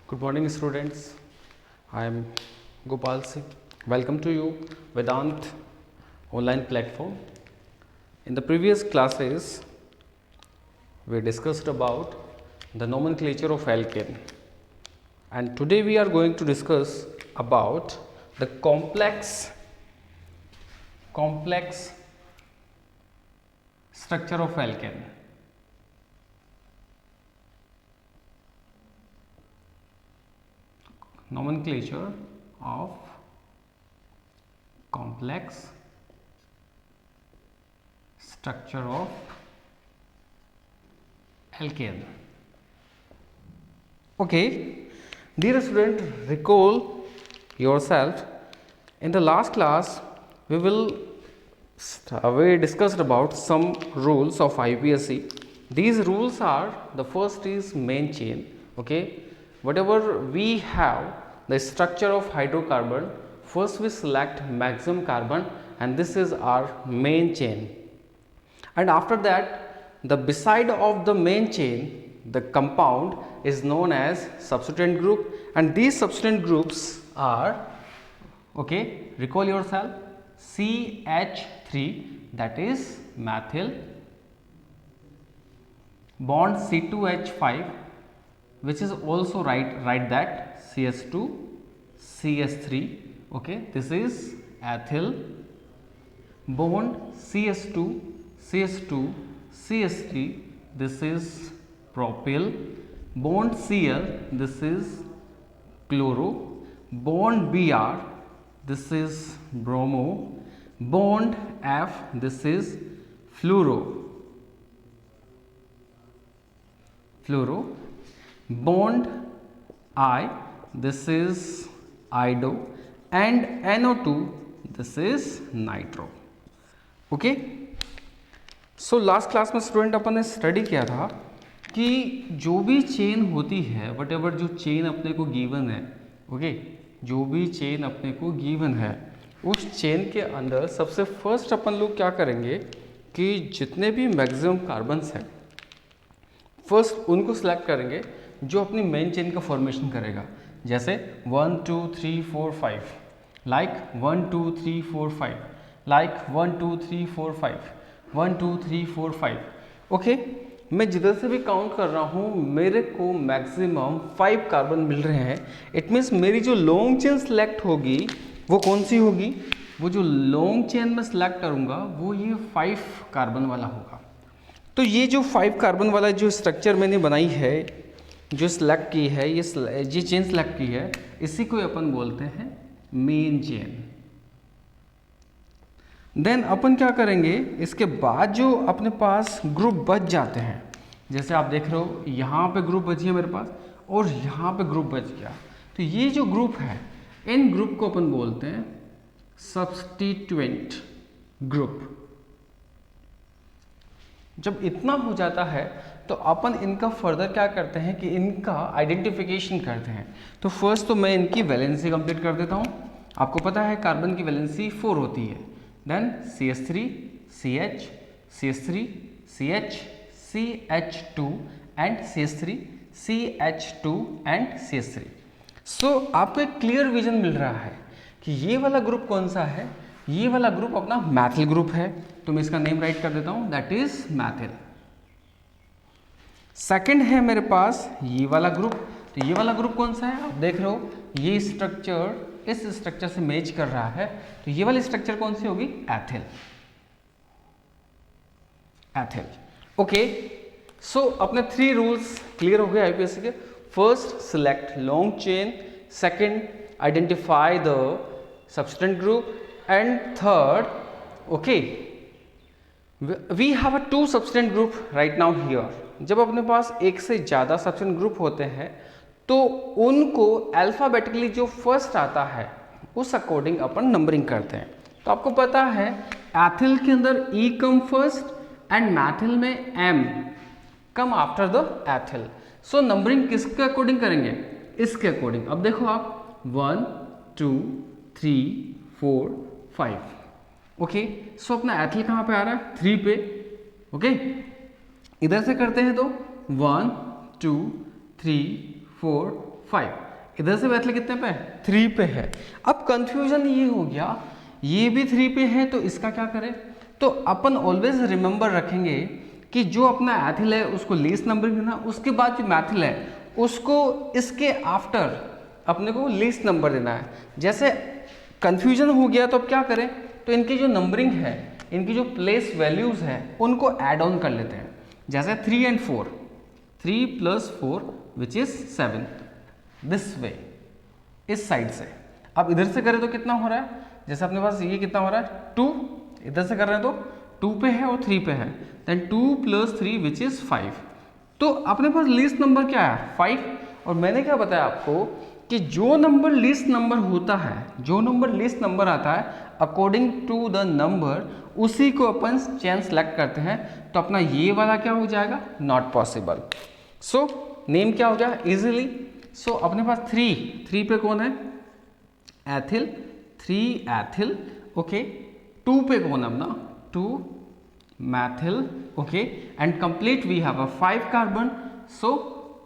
Good morning, students. I am Gopal Singh. Welcome to you, Vedant online platform. In the previous classes, we discussed about the nomenclature of alkane, and today we are going to discuss about the complex structure of alkane. Nomenclature of complex structure of alkane. Okay, dear student, recall yourself. In the last class, we discussed about some rules of IPSC. These rules are: the first is main chain. Okay, whatever we have the structure of hydrocarbon, first we select maximum carbon, and this is our main chain. And after that, the beside of the main chain, the compound is known as substituent group, and these substituent groups are, okay, recall yourself, CH3, that is methyl, bond C2H5, which is also write that CS2 CS3. Okay, this is ethyl, bond CS2 CS2 CS3, this is propyl, bond Cl, this is chloro, bond Br, this is bromo, bond F, this is fluoro, bond I, this is ido, and NO2, this is nitro. Okay, so last class में student अपन ने study किया था कि जो भी chain होती है, what ever जो चेन अपने को गिवन है, ओके, जो भी चेन अपने को गिवन है, उस चेन के अंदर सबसे फर्स्ट अपन लोग क्या करेंगे कि जितने भी मैक्सिमम कार्बन्स हैं, फर्स्ट उनको सेलेक्ट करेंगे जो अपनी मेन चेन का फॉर्मेशन करेगा. जैसे 1 2 3 4 5, लाइक 1 2 3 4 5, लाइक 1 2 3 4 5, 1 2 3 4 5. ओके, मैं जिधर से भी काउंट कर रहा हूँ मेरे को मैक्सिमम 5 कार्बन मिल रहे हैं. इट मीन्स मेरी जो लॉन्ग चेन सेलेक्ट होगी वो कौन सी होगी? वो जो लॉन्ग चेन में सेलेक्ट करूँगा वो ये 5 कार्बन वाला होगा. तो ये जो 5 कार्बन वाला जो स्ट्रक्चर मैंने बनाई है, जो सिलेक्ट की है, ये चेन सिलेक्ट की है, इसी को अपन बोलते हैं मेन चेन. देन अपन क्या करेंगे, इसके बाद जो अपने पास ग्रुप बच जाते हैं, जैसे आप देख रहे हो यहाँ पे ग्रुप बची है मेरे पास और यहाँ पे ग्रुप बच गया, तो ये जो ग्रुप है, इन ग्रुप को अपन बोलते हैं सब्स्टिट्यूएंट ग्रुप. जब इतना हो जाता है तो अपन इनका फर्दर क्या करते हैं कि इनका आइडेंटिफिकेशन करते हैं. तो फर्स्ट तो मैं इनकी वैलेंसी कंप्लीट कर देता हूँ. आपको पता है कार्बन की वैलेंसी 4 होती है. Then CH3 CH CH3 CH CH2 and CH3 CH2 and CH3. So आपको एक क्लियर विजन मिल रहा है कि ये वाला ग्रुप कौन सा है. ये वाला ग्रुप अपना मैथिल ग्रुप है, तो मैं इसका नेम राइट कर देता हूं, दैट इज मैथिल. सेकंड है मेरे पास ये वाला ग्रुप. तो ये वाला ग्रुप कौन सा है? आप देख रहे हो ये स्ट्रक्चर इस स्ट्रक्चर से मैच कर रहा है, तो ये वाली स्ट्रक्चर कौन सी होगी? एथिल. एथिल. ओके, सो अपने 3 रूल्स क्लियर हो गए आईपीएससी के. First, select long chain. Second, identify the substituent group. And third, okay, we have a 2 substituent group right now here. जब अपने पास एक से ज़्यादा substituent group होते हैं तो उनको अल्फ़ाबेटिकली जो फर्स्ट आता है उस अकॉर्डिंग अपन नंबरिंग करते हैं. तो आपको पता है एथिल के अंदर E come first and Maithil में M come after the ethyl. So numbering किसके अकॉर्डिंग करेंगे? इसके अकॉर्डिंग. अब देखो आप 1 2 3 4 5. ओके, सो अपना एथिल कहाँ पे आ रहा है? 3 पे. ओके, इधर से करते हैं तो 1 2 3 4 5, इधर से मैथिल कितने पे है? 3 पे है। अब कंफ्यूजन ये हो गया, ये भी 3 पे है तो इसका क्या करें? तो अपन ऑलवेज रिमेंबर रखेंगे कि जो अपना एथिल है उसको लीस्ट नंबरिंग देना, उसके बाद जो मैथिल है उसको इसके आफ्टर अपने को लीस्ट नंबर देना है। जैसे कंफ्यूजन हो गया तो अब क्या करें? तो इनकी जो नंबरिंग है, इनकी जो प्लेस वैल्यूज है उनको ऐड ऑन कर लेते हैं। जैसे 3 and 4, 3 + 4 which is 7, this way, इस साइड से। अब इधर से करें तो कितना हो रहा है? जैसे अपने पास ये कितना हो रहा है? 2, इधर से कर रहे हैं तो 2 पे है और 3 पे है, देन 2 + 3 विच इज 5। तो अपने पास लीस्ट नंबर क्या है? 5। और मैंने क्या बताया आपको कि जो नंबर लीस्ट नंबर होता है, जो नंबर लीस्ट नंबर आता है अकॉर्डिंग टू द नंबर, उसी को अपन चेन सेलेक्ट करते हैं। तो अपना ये वाला क्या हो जाएगा? Not possible. सो नेम क्या हो जाएगा इजीली? सो अपने पास 3 पे कौन है? Ethyl, 3 ethyl, okay. 2 पे कौन है अपना? 2 methyl, okay. And complete we have a 5 carbon, so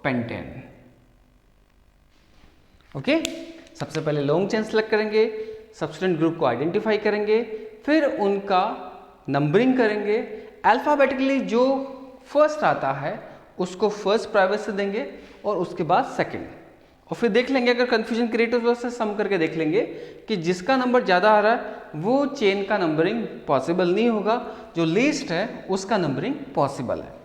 pentane, okay. सबसे पहले लॉन्ग चेन सेलेक्ट करेंगे, सब्स्टिट्यूएंट ग्रुप को आइडेंटिफाई करेंगे, फिर उनका नंबरिंग करेंगे। अल्फाबेटिकली जो फर्स्ट आता है उसको फर्स्ट प्राइवेट से देंगे और उसके बाद सेकंड, और फिर देख लेंगे अगर कंफ्यूजन क्रिएट हो तो उससे सम करके देख लेंगे कि जिसका नंबर ज़्यादा आ रहा है वो चेन का नंबरिंग पॉसिबल नहीं होगा, जो लीस्ट है उसका नंबरिंग पॉसिबल है।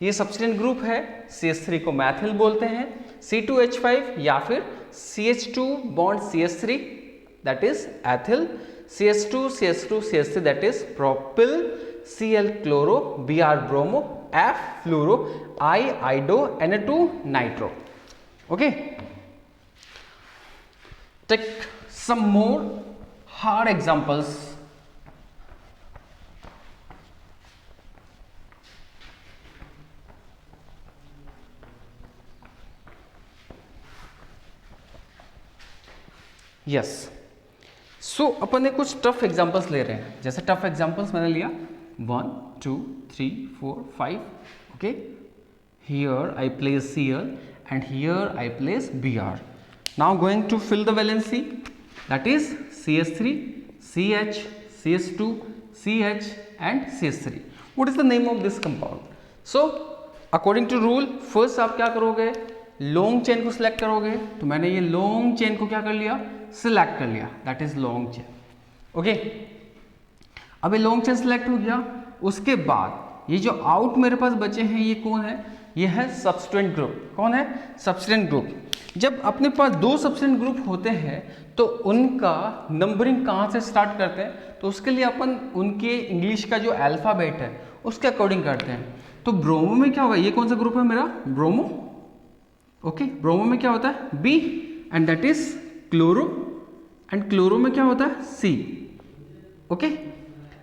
ये सब्स्टिट्यूएंट ग्रुप है, CH3 को मैथिल बोलते हैं, C2H5 या फिर CH2 bond CH3 that is ethyl, CH2 CH2 CH3 that is propyl, Cl chloro, Br bromo, F fluoro, I आइडो, Na2 nitro, okay. Take some more hard examples. Yes, सो अपन ने कुछ tough examples ले रहे हैं। जैसे tough examples मैंने लिया 1 2 3 4 5, okay. Here I place Cl and here I place Br. Now going to fill the valency, that is CH3, CH, CH2, CH and CH3. What is the name of this compound? So according to rule, first आप क्या करोगे? Long chain को select करोगे। तो मैंने ये long chain को क्या कर लिया? सिलेक्ट कर लिया, that is long chain, okay. अब ये लॉन्ग चेन सिलेक्ट हो गया, उसके बाद ये जो आउट मेरे पास बचे हैं ये कौन है? ये है सब्स्टिट्यूएंट ग्रुप। कौन है? Substituent group. जब अपने पास 2 सब्स्टिट्यूएंट ग्रुप होते हैं तो उनका नंबरिंग कहाँ से स्टार्ट करते हैं? तो उसके लिए अपन उनके इंग्लिश का जो अल्फ़ाबेट है उसके अकॉर्डिंग करते हैं। तो ब्रोमो में क्या होगा? ये कौन सा ग्रुप है मेरा? Bromo, okay. ब्रोमो में क्या होता है? B, and that is chloro, and chloro में क्या होता है? सी, ओके।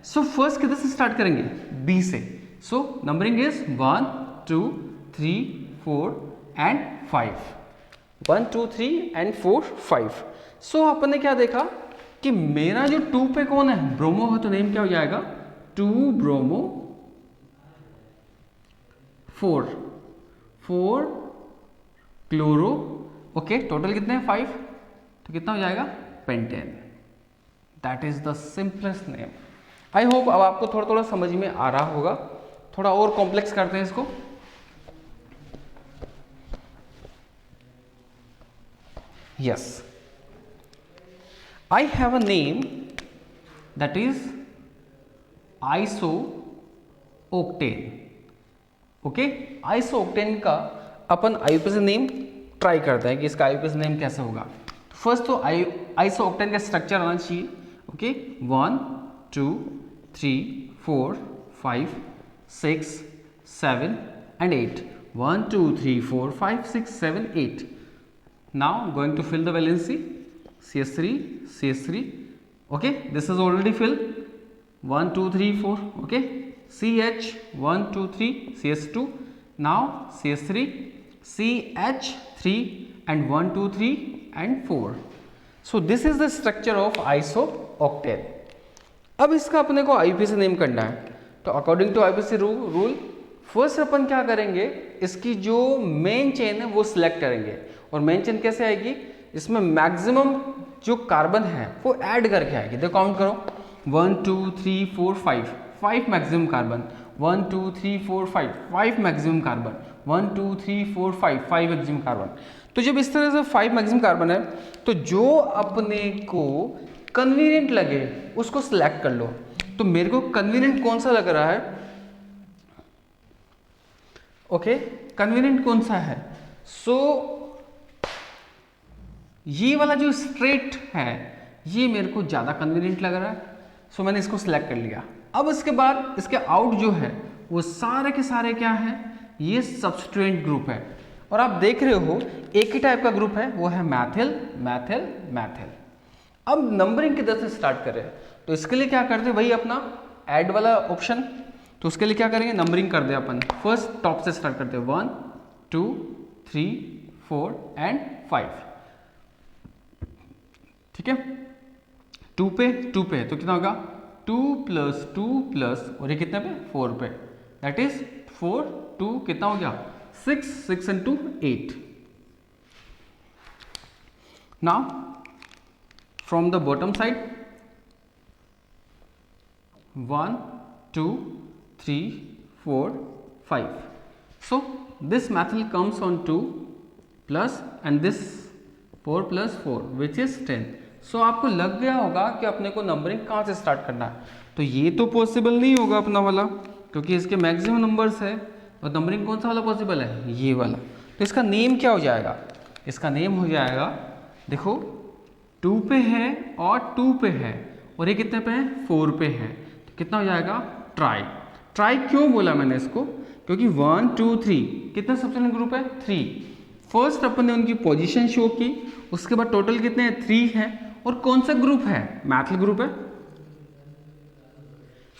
सो फर्स्ट किधर से स्टार्ट करेंगे? बी से। सो नंबरिंग इज 1 2 3 4 एंड 5, 1 2 3 एंड 4 5। सो अपन ने क्या देखा कि मेरा जो 2 पे कौन है? ब्रोमो है, तो नेम क्या हो जाएगा? 2 ब्रोमो, 4 क्लोरो, ओके। टोटल कितने हैं? 5, तो कितना हो जाएगा? Pentane. That is the simplest name. I hope अब आपको थोड़ा थोड़ा समझ में आ रहा होगा। थोड़ा और कॉम्प्लेक्स करते हैं इसको। Yes, I have a name that is iso octane, okay. Iso octane का अपन आईयूपीएसी नेम ट्राई करते हैं कि इसका आईयूपीएसी नेम कैसे होगा। फर्स्ट तो आइसो ऑक्टेन का स्ट्रक्चर आना चाहिए, okay. 1 2 3 4 5 6 7 and 8, 1 2 3 4 5 6 7 8. Now going to fill the valency, CH3 CH3, okay, this is already filled, 1 2 3 4, okay. CH 1 2 3 CH2, now CH3 CH3 and 1 2 3 and 4. So this is the structure of isooctane. अब इसका अपने को IUPAC name करना है, तो according to IUPAC rule first अपन क्या करेंगे, इसकी जो मेन चेन है वो सिलेक्ट करेंगे, और मेन चेन कैसे आएगी, इसमें मैक्सिमम जो कार्बन है वो ऐड करके आएगी। देखो काउंट करो 1 2 3 4 5 maximum carbon, 1 2 3 4 5 maximum carbon, 1 2 3 4 5 maximum carbon. तो जब इस तरह से 5 मैक्सिमम कार्बन है तो जो अपने को कन्वीनियंट लगे उसको सिलेक्ट कर लो। तो मेरे को कन्वीनियंट कौन सा लग रहा है, ओके कन्वीनियंट कौन सा है, सो ये वाला जो स्ट्रेट है ये मेरे को ज़्यादा कन्वीनियंट लग रहा है, सो मैंने इसको सिलेक्ट कर लिया। अब इसके बाद इसके आउट जो है वो सारे के सारे क्या है, ये सब्स्टिट्यूएंट ग्रुप है। और आप देख रहे हो एक ही टाइप का ग्रुप है, वो है मैथिल मैथिल मैथिल। अब नंबरिंग किधर से स्टार्ट करें, तो इसके लिए क्या करते हैं, वही अपना ऐड वाला ऑप्शन। तो उसके लिए क्या करेंगे, नंबरिंग कर दे अपन, फर्स्ट टॉप से स्टार्ट करते हैं 1 2 3 4 एंड 5, ठीक है। 2 पे तो कितना होगा 2 + 2 प्लस और ये कितने पे 4 पे, दैट इज 4 2 कितना हो गया 6 6 and 2 8। Now from the bottom side 1 2 3 4 5, so this methyl comes on 2 plus and this 4 + 4 which is 10। सो आपको लग गया होगा कि अपने को नंबरिंग कहाँ से स्टार्ट करना है। तो ये तो पॉसिबल नहीं होगा अपना वाला, क्योंकि इसके मैक्सिमम नंबर्स है, और नंबरिंग कौन सा वाला पॉसिबल है, ये वाला। तो इसका नेम क्या हो जाएगा, इसका नेम हो जाएगा, देखो 2 पे है और 2 पे है और ये कितने पे है 4 पे है, तो कितना हो जाएगा ट्राई। ट्राई क्यों बोला मैंने इसको, क्योंकि 1 2 3 कितने सब्स्टिट्यूएंट ग्रुप है 3। फर्स्ट अपन ने उनकी पोजीशन शो की, उसके बाद टोटल कितने हैं 3 है, और कौन सा ग्रुप है, मैथिल ग्रुप है।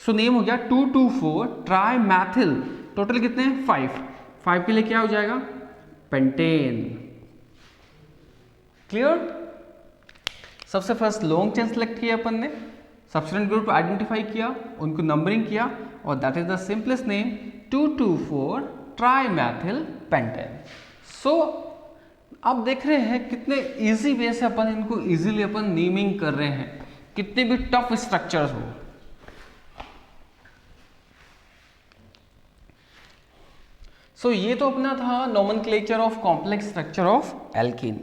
सो नेम हो गया 2 2 4 ट्राई मैथिल। टोटल कितने हैं 5 के लिए क्या हो जाएगा पेंटेन। क्लियर। सबसे फर्स्ट लॉन्ग चेन सेलेक्ट किया अपन ने, सब्स्टिट्यूएंट ग्रुप आइडेंटिफाई किया, उनको नंबरिंग किया, और that is the simplest name 2 2 4 tri methyl pentane. So आप देख रहे हैं कितने इजी वे से अपन इनको इजीली अपन नेमिंग कर रहे हैं, कितने भी टफ स्ट्रक्चर्स हो। सो ये तो अपना था nomenclature of complex structure of alkene.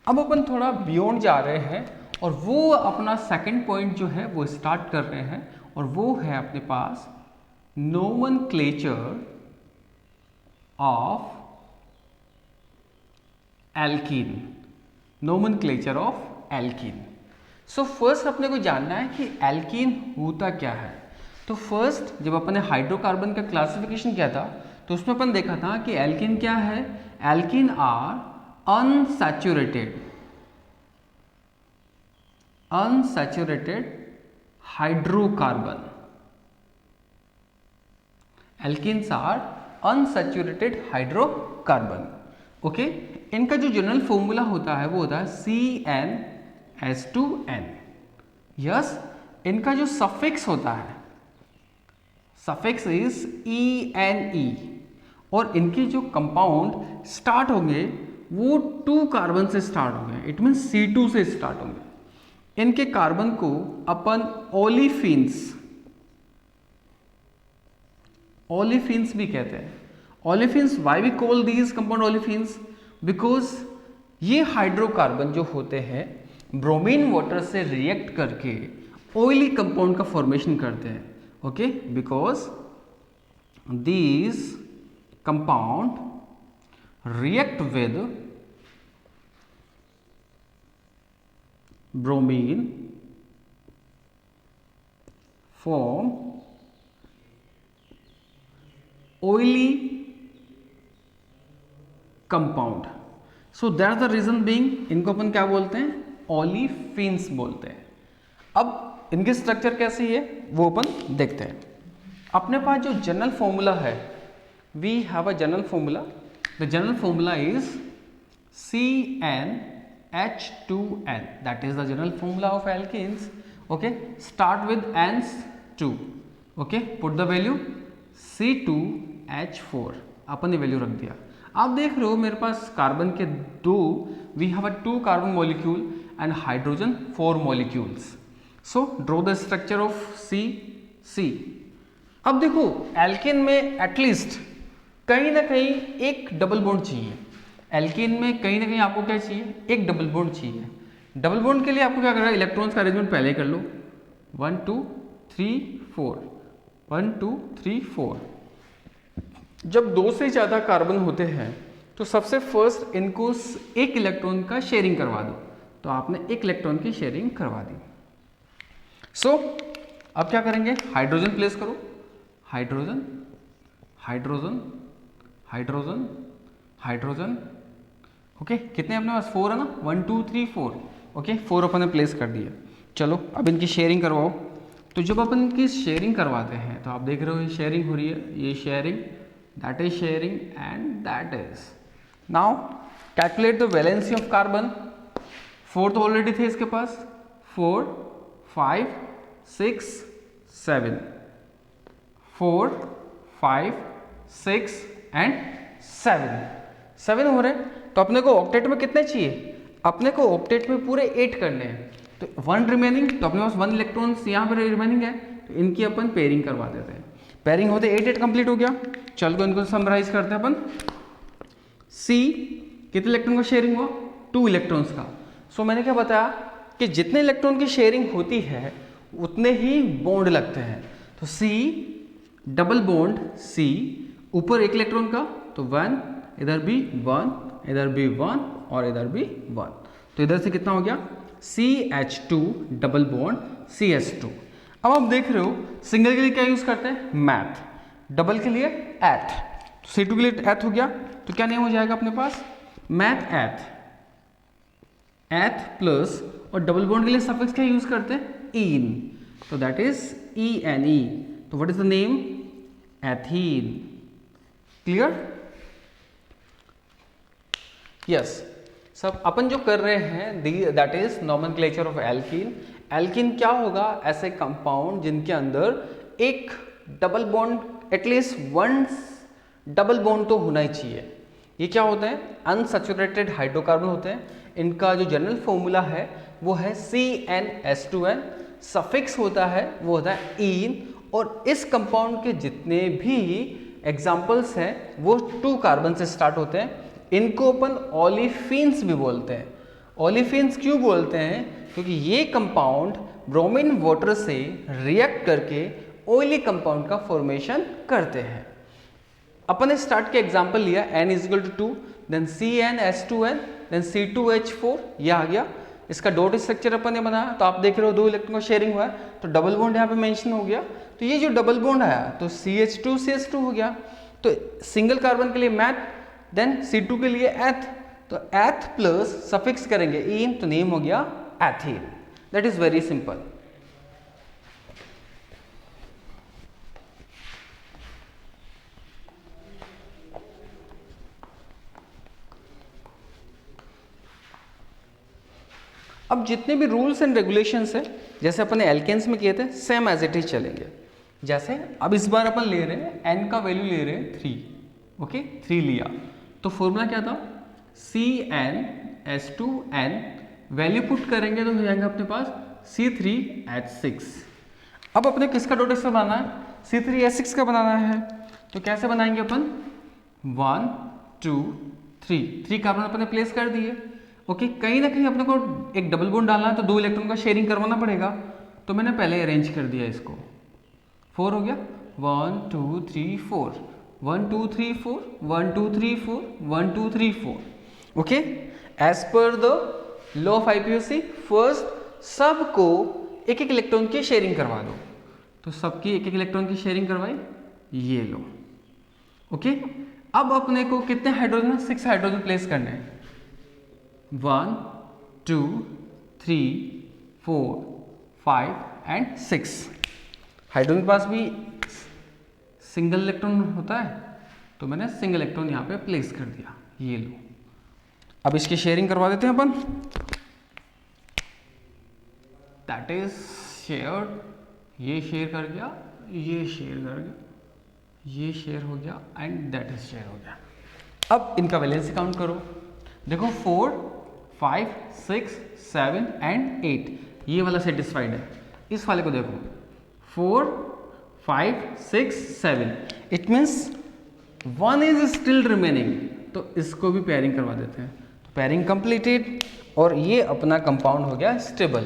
अब अपन थोड़ा बियॉन्ड जा रहे हैं और वो अपना सेकंड पॉइंट जो है वो स्टार्ट कर रहे हैं, और वो है अपने पास nomenclature of alkene. Nomenclature of alkene. So first अपने को जानना है कि एल्कीन होता क्या है। तो फर्स्ट जब अपन ने हाइड्रोकार्बन का क्लासिफिकेशन किया था तो उसमें अपन देखा था कि एल्कीन क्या है, alkene are unsaturated hydrocarbon. Alkenes are unsaturated hydrocarbon, okay. इनका जो जनरल फॉर्मूला होता है वो होता है CnH2n। यस, इनका जो सफिक्स होता है, सफिक्स इज ENE, और इनके जो कंपाउंड स्टार्ट होंगे वो 2 कार्बन से स्टार्ट होंगे, इट मीन C2 से स्टार्ट होंगे। इनके कार्बन को अपन ओलिफिन्स भी कहते हैं। Olefins, why we call these compound olefins, because ये हाइड्रोकार्बन जो होते हैं ब्रोमीन वाटर से रिएक्ट करके ऑयली कंपाउंड का फॉर्मेशन करते हैं, okay. Because these compound react with bromine form oily compound. So that's the reason being इनको अपन क्या बोलते हैं, ओलिफिन्स बोलते हैं। अब इनकी स्ट्रक्चर कैसी है वो अपन देखते हैं। अपने पास जो जनरल फॉर्मूला है, we have a general formula, the general formula is CnH2n, that is the general formula of alkenes, okay. Start with N2, okay, put the value C2H4, अपन ने वैल्यू रख दिया। आप देख रहे हो मेरे पास कार्बन के दो, we have a 2 carbon molecule and hydrogen 4 molecules. So draw the structure of C. अब देखो एल्केन में एटलीस्ट कहीं ना कहीं एक डबल बॉन्ड चाहिए। एल्केन में कहीं ना कहीं आपको क्या चाहिए, एक डबल बॉन्ड चाहिए। डबल बॉन्ड के लिए आपको क्या करना है, इलेक्ट्रॉन्स का अरेंजमेंट पहले कर लो। 1 2 3 4, 1 2 3 4। जब दो से ज़्यादा कार्बन होते हैं तो सबसे फर्स्ट इनको एक इलेक्ट्रॉन का शेयरिंग करवा दो। तो आपने एक इलेक्ट्रॉन की शेयरिंग करवा दी। सो अब क्या करेंगे, हाइड्रोजन प्लेस करो, hydrogen hydrogen hydrogen hydrogen. Okay, कितने अपने पास 4 है ना, 1 2 3 4। ओके, 4 अपन ने प्लेस कर दिया। चलो अब इनकी शेयरिंग करवाओ। तो जब अपन इनकी शेयरिंग करवाते हैं तो आप देख रहे हो ये शेयरिंग हो रही है, ये sharing, that is sharing and that is. Now calculate the valency of carbon. 4 तो ऑलरेडी थे इसके पास, 4 5 6 7, 4 5 6 एंड 7 हो रहे हैं। तो अपने को ऑक्टेट में कितने चाहिए, अपने को ऑक्टेट में पूरे 8 करने हैं। तो 1 रिमेनिंग, तो अपने पास 1 इलेक्ट्रॉन्स यहाँ पर रिमेनिंग है, तो इनकी अपन पेयरिंग करवा देते हैं। पेयरिंग होते 8 कंप्लीट हो गया। चल को इनको समराइज करते हैं अपन। सी कितने इलेक्ट्रॉन का शेयरिंग हुआ, 2 इलेक्ट्रॉन्स का। सो मैंने क्या बताया कि जितने इलेक्ट्रॉन की शेयरिंग होती है उतने ही बॉन्ड लगते हैं। तो सी डबल बॉन्ड सी, ऊपर 1 इलेक्ट्रॉन का, तो 1, इधर भी 1, इधर भी 1 और इधर भी 1। तो इधर से कितना हो गया, CH2 डबल बॉन्ड CH2। अब आप देख रहे हो सिंगल के लिए क्या यूज करते हैं, मैथ, डबल के लिए एथ। तो C2 के लिए एथ हो गया, तो क्या नेम हो जाएगा अपने पास, मैथ एथ। एथ प्लस, और डबल बॉन्ड के लिए सफिक्स क्या यूज करते हैं, इन, तो दैट इज ENE। तो what is the name, ethene. Clear, yes. सब अपन जो कर रहे हैं that is nomenclature of alkene. Alkene क्या होगा, ऐसे कंपाउंड जिनके अंदर एक double bond, at least 1 double bond तो होना ही चाहिए। ये क्या होते हैं, अनसैचुरेटेड हाइड्रोकार्बन होते हैं। इनका जो जनरल फॉर्मूला है वो है CnH2n, सफिक्स होता है वो होता है इन, और इस कंपाउंड के जितने भी एग्जाम्पल्स हैं वो 2 कार्बन से स्टार्ट होते हैं। इनको अपन ओलिफिन्स भी बोलते हैं। ओलिफिन्स क्यों बोलते हैं, क्योंकि ये कंपाउंड ब्रोमीन वाटर से रिएक्ट करके ऑयली कंपाउंड का फॉर्मेशन करते हैं। अपन ने स्टार्ट के एग्जांपल लिया N=2, then CnH2n, then C2H4, ये आ गया। इसका डॉट स्ट्रक्चर अपन ने बनाया, तो आप देख रहे हो 2 इलेक्ट्रॉन का शेयरिंग हुआ है, तो डबल बॉन्ड यहाँ पे मेंशन हो गया। तो ये जो डबल बॉन्ड आया तो CH2 CH2 हो गया। तो सिंगल कार्बन के लिए मैथ, देन C2 के लिए एथ, तो एथ प्लस सफिक्स करेंगे इन, तो नेम हो गया ethene. That is very simple. अब जितने भी रूल्स एंड रेगुलेशंस है, जैसे अपन ने एल्केन्स में किए थे, सेम एज इट इज चलेंगे। जैसे अब इस बार अपन ले रहे हैं n का वैल्यू ले रहे हैं 3। ओके, 3 लिया, तो फॉर्मूला क्या था, CnH2n, वैल्यू पुट करेंगे तो हो जाएगा अपने पास C3H6। अब अपने किसका डॉट स्ट्रक्चर बनाना है, C3H6 का बनाना है। तो कैसे बनाएंगे अपन, 1 2 3 कार्बन अपन ने प्लेस कर दिए। ओके, कहीं ना कहीं अपने को एक डबल बॉन्ड डालना है, तो 2 इलेक्ट्रॉन का शेयरिंग करवाना पड़ेगा। तो मैंने पहले अरेंज कर दिया इसको, 4 हो गया, 1 2 3 4, 1 2 3 4, 1 2 3 4, 1 2 3 4। Okay, as per the law of IPOC, first सबको एक एक इलेक्ट्रॉन की शेयरिंग करवा दो। तो सबकी एक एक इलेक्ट्रॉन की शेयरिंग करवाई, ये लो। ओके, अब अपने को कितने हाइड्रोजन, 6 हाइड्रोजन प्लेस करने हैं, 1 2 3 4 5 एंड 6। हाइड्रोजन के पास भी सिंगल इलेक्ट्रॉन होता है, तो मैंने सिंगल इलेक्ट्रॉन यहाँ पे प्लेस कर दिया, ये लो। अब इसकी शेयरिंग करवा देते हैं अपन, दैट इज शेयर्ड, ये शेयर कर गया, ये शेयर कर गया, ये शेयर हो गया एंड दैट इज शेयर हो गया। अब इनका वैलेंसी काउंट करो। देखो 4, 5, 6, 7 एंड 8 ये वाला सेटिस्फाइड है। इस वाले को देखो 4, 5, 6, 7 it means 1 is still remaining, तो इसको भी पेयरिंग करवा देते हैं। तो पेयरिंग कंप्लीटेड और ये अपना कंपाउंड हो गया स्टेबल।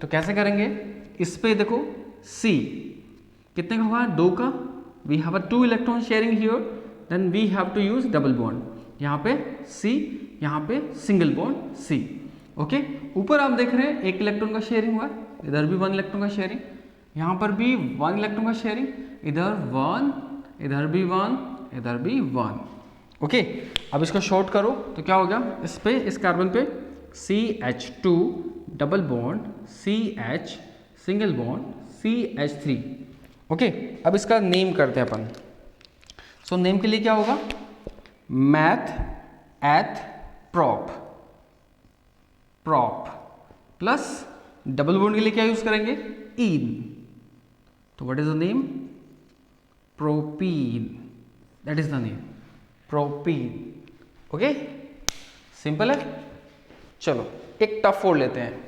तो कैसे करेंगे, इस पे देखो C कितने का हुआ, 2 का। We have a 2 electron sharing here, then we have to use double bond. यहाँ पे C, यहाँ पे सिंगल बॉन्ड C। ओके, ऊपर आप देख रहे हैं 1 इलेक्ट्रॉन का शेयरिंग हुआ, इधर भी 1 इलेक्ट्रॉन का शेयरिंग, यहाँ पर भी 1 इलेक्ट्रॉन का शेयरिंग, इधर 1, इधर भी 1, इधर भी 1। ओके, अब इसको शॉर्ट करो तो क्या हो गया, इस पे इस कार्बन पे CH2 double bond CH single bond CH3। Okay, अब इसका नेम करते हैं अपन। सो नेम के लिए क्या होगा, मैथ एथ prop, prop plus double bond के लिए क्या यूज करेंगे, ईन। तो what is the name, propene, that is the name propene. Okay, simple है। चलो एक टफ फोड़ लेते हैं।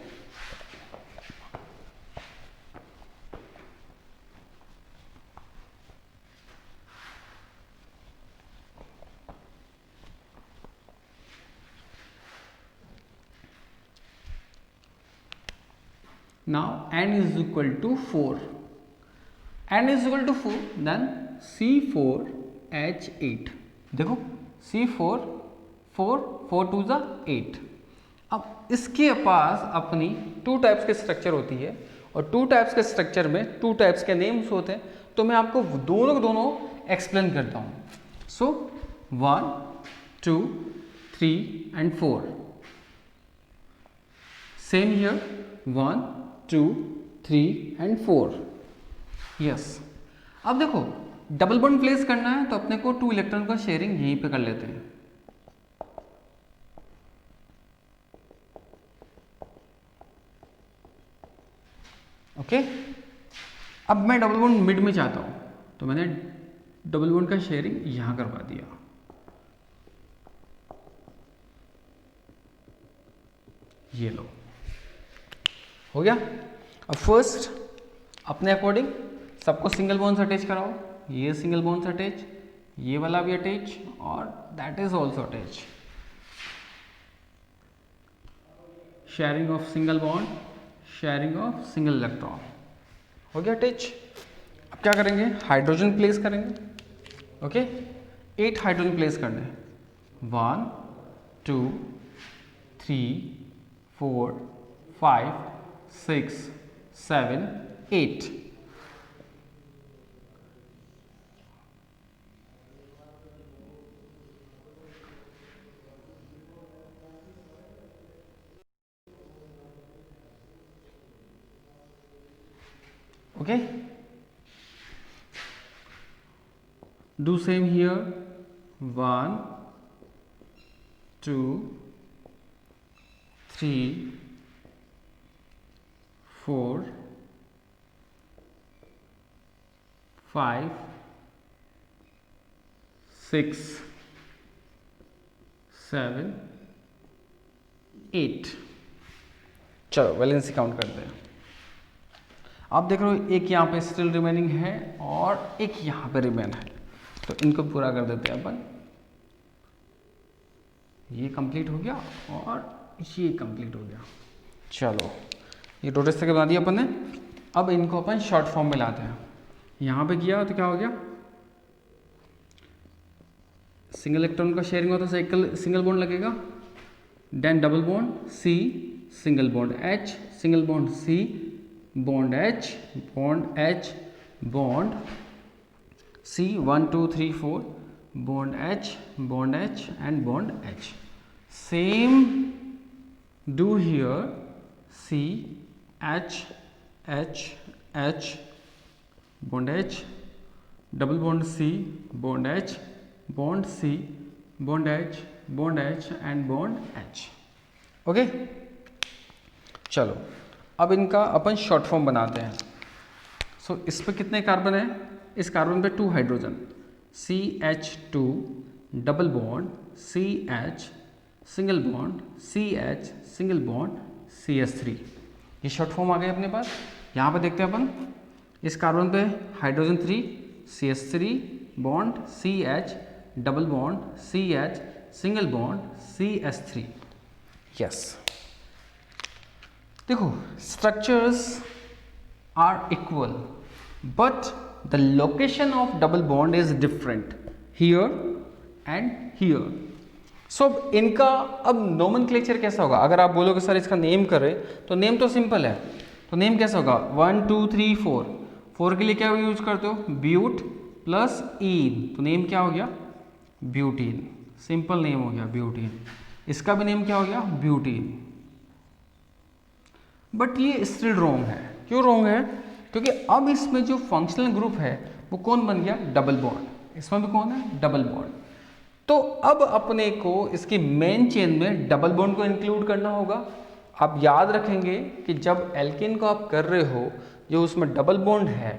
Now n is equal to 4. n is equal to 4, then C4H8। देखो C4, 4, 4 2 ज़ा 8। अब इसके पास अपनी 2 टाइप्स के स्ट्रक्चर होती है और 2 टाइप्स के स्ट्रक्चर में 2 टाइप्स के नेम्स होते हैं। तो मैं आपको दोनों एक्सप्लेन करता हूँ। सो 1, 2, 3 and 4। Same here 1, 2, 3 and 4। Yes, अब देखो डबल बॉन्ड प्लेस करना है तो अपने को 2 इलेक्ट्रॉन का शेयरिंग यहीं पे कर लेते हैं। ओके, अब मैं डबल बॉन्ड मिड में चाहता हूं तो मैंने डबल बॉन्ड का शेयरिंग यहां करवा दिया। ये लो, हो गया। अब फर्स्ट अपने अकॉर्डिंग सबको सिंगल बॉन्ड से अटैच कराओ। ये सिंगल बॉन्ड से अटैच, ये वाला भी अटैच और that is also attach. Sharing of single bond, sharing of single electron, हो गया अटैच। अब क्या करेंगे, हाइड्रोजन प्लेस करेंगे। ओके, 8 हाइड्रोजन प्लेस करने, 1, 2, 3, 4, 5, 6, 7, 8। Okay, do same here, 1, 2, 3, 4, 5, 6, 7, 8। चलो वैलेंसी काउंट करते हैं। आप देख रहे हो एक यहाँ पे स्टिल रिमेनिंग है और एक यहाँ पे रिमेन है, तो इनको पूरा कर देते हैं अपन। ये कंप्लीट हो गया और ये कंप्लीट हो गया। चलो ये टोटल से बना दिया अपन ने। अब इनको अपन शॉर्ट फॉर्म में लाते हैं। यहाँ पे किया तो क्या हो गया, सिंगल इलेक्ट्रॉन का शेयरिंग होता है, सिंगल बॉन्ड लगेगा, then double bond C, single bond H, single bond C, bond H, bond H, bond C, 1, 2, 3, 4, bond H and bond H. Same do here, C, H, H, H, bond H, double bond C, bond H, bond C, bond H, bond H and bond H. Okay, चलो अब इनका अपन short form बनाते हैं। सो इस पे कितने carbon है, इस कार्बन पे 2 hydrogen, CH2 double bond CH single bond CH single bond CH3। ये शॉर्ट फॉर्म आ गई अपने पास। यहाँ पे देखते हैं अपन इस कार्बन पे hydrogen 3 CH3 bond CH double bond CH single bond CH3। Yes, देखो structures are equal but the location of double bond is different here and here. So इनका अब नोमेनक्लेचर कैसा होगा? अगर आप बोलोगे सर इसका नेम करें तो नेम तो सिंपल है, तो नेम कैसा होगा? 1 2 3 4। 4 के लिए क्या यूज करते हो? ब्यूट प्लस ईन, तो नेम क्या हो गया? ब्यूटीन। सिंपल नेम हो गया ब्यूटीन। इसका भी नेम क्या हो गया? ब्यूटीन। बट ये स्टिल रॉन्ग है। क्यों रॉन्ग है? क्योंकि अब इसमें जो फंक्शनल ग्रुप है वो कौन बन गया? Double bond. इसमें भी कौन है? Double bond. तो अब अपने को इसकी मेन चेन में डबल बॉन्ड को इंक्लूड करना होगा। आप याद रखेंगे कि जब एल्केन को आप कर रहे हो जो उसमें डबल बॉन्ड है,